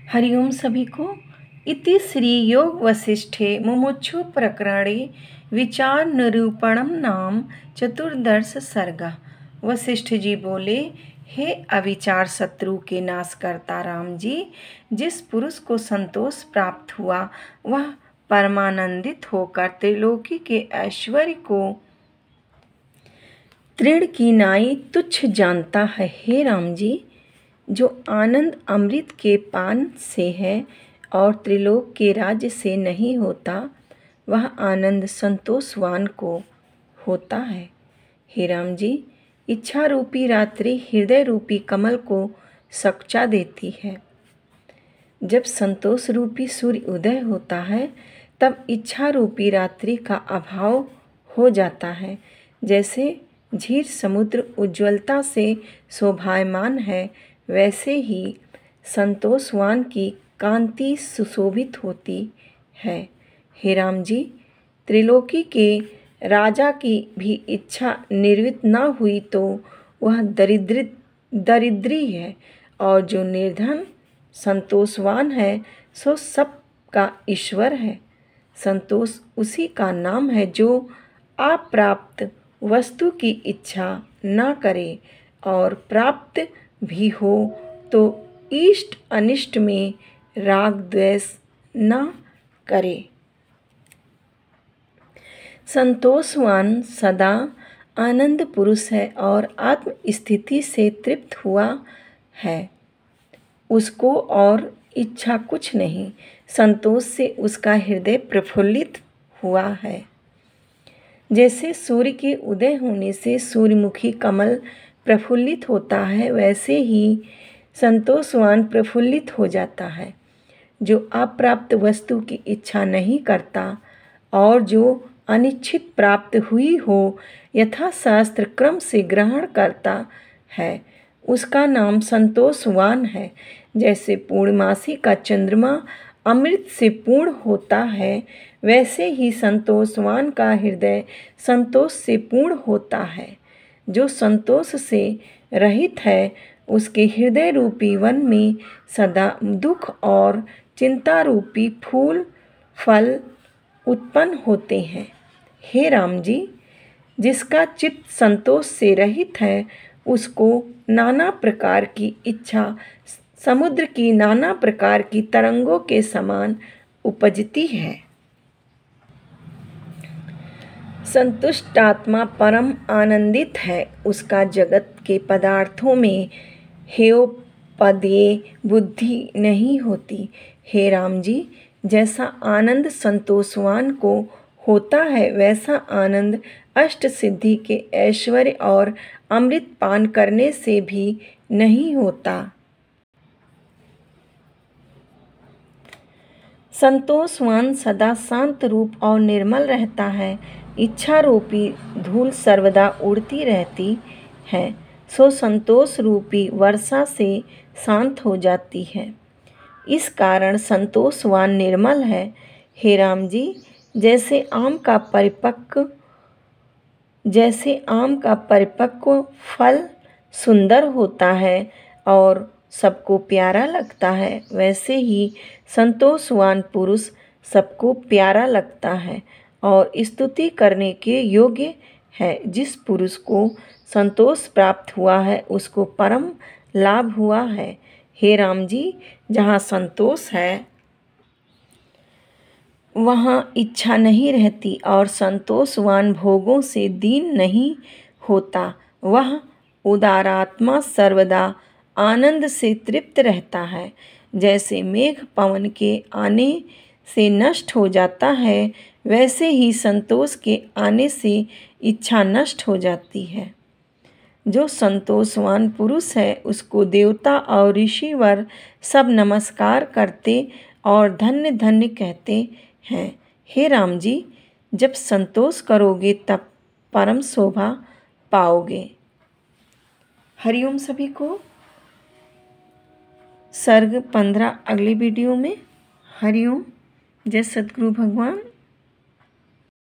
हरिओम सभी को। इति श्री योग वसिष्ठे मुमुक्षु प्रकरणे विचार निरूपणम नाम चतुर्दश सर्गा। वशिष्ठ जी बोले, हे अविचार शत्रु के नाश करता राम जी, जिस पुरुष को संतोष प्राप्त हुआ वह परमानंदित होकर त्रिलोकी के ऐश्वर्य को तृण की नाई तुच्छ जानता है। हे राम जी, जो आनंद अमृत के पान से है और त्रिलोक के राज्य से नहीं होता, वह आनंद संतोषवान को होता है। हे राम जी, इच्छा रूपी रात्रि हृदय रूपी कमल को सच्चा देती है। जब संतोष रूपी सूर्य उदय होता है तब इच्छा रूपी रात्रि का अभाव हो जाता है। जैसे झील समुद्र उज्ज्वलता से शोभायमान है, वैसे ही संतोषवान की कांति सुशोभित होती है। हे राम जी, त्रिलोकी के राजा की भी इच्छा निर्वृत्त न हुई तो वह दरिद्री है, और जो निर्धन संतोषवान है सो सब का ईश्वर है। संतोष उसी का नाम है जो अप्राप्त वस्तु की इच्छा न करे, और प्राप्त भी हो तो इष्ट अनिष्ट में राग द्वेष न करे। संतोषवान सदा आनंद पुरुष है और आत्म स्थिति से तृप्त हुआ है, उसको और इच्छा कुछ नहीं। संतोष से उसका हृदय प्रफुल्लित हुआ है। जैसे सूर्य के उदय होने से सूर्यमुखी कमल प्रफुल्लित होता है, वैसे ही संतोषवान प्रफुल्लित हो जाता है। जो अप्राप्त वस्तु की इच्छा नहीं करता और जो अनिच्छित प्राप्त हुई हो यथा शास्त्र क्रम से ग्रहण करता है, उसका नाम संतोषवान है। जैसे पूर्णमासी का चंद्रमा अमृत से पूर्ण होता है, वैसे ही संतोषवान का हृदय संतोष से पूर्ण होता है। जो संतोष से रहित है उसके हृदय रूपी वन में सदा दुख और चिंता रूपी फूल फल उत्पन्न होते हैं। हे राम जी, जिसका चित्त संतोष से रहित है उसको नाना प्रकार की इच्छा समुद्र की नाना प्रकार की तरंगों के समान उपजती है। संतुष्ट आत्मा परम आनंदित है, उसका जगत के पदार्थों में हेयोपदेय बुद्धि नहीं होती। हे राम जी, जैसा आनंद संतोषवान को होता है वैसा आनंद अष्ट सिद्धि के ऐश्वर्य और अमृत पान करने से भी नहीं होता। संतोषवान सदा शांत रूप और निर्मल रहता है। इच्छा रूपी धूल सर्वदा उड़ती रहती है, सो संतोष रूपी वर्षा से शांत हो जाती है। इस कारण संतोषवान निर्मल है। हे राम जी, जैसे आम का परिपक्व फल सुंदर होता है और सबको प्यारा लगता है, वैसे ही संतोषवान पुरुष सबको प्यारा लगता है और स्तुति करने के योग्य है। जिस पुरुष को संतोष प्राप्त हुआ है उसको परम लाभ हुआ है। हे राम जी, जहाँ संतोष है वहाँ इच्छा नहीं रहती और संतोषवान भोगों से दीन नहीं होता। वह उदारात्मा सर्वदा आनंद से तृप्त रहता है। जैसे मेघ पवन के आने से नष्ट हो जाता है, वैसे ही संतोष के आने से इच्छा नष्ट हो जाती है। जो संतोषवान पुरुष है उसको देवता और ऋषिवर सब नमस्कार करते और धन्य धन्य कहते हैं। हे राम जी, जब संतोष करोगे तब परम शोभा पाओगे। हरिओम सभी को। सर्ग 15 अगली वीडियो में। हरिओम। जय सद्गुरु भगवान।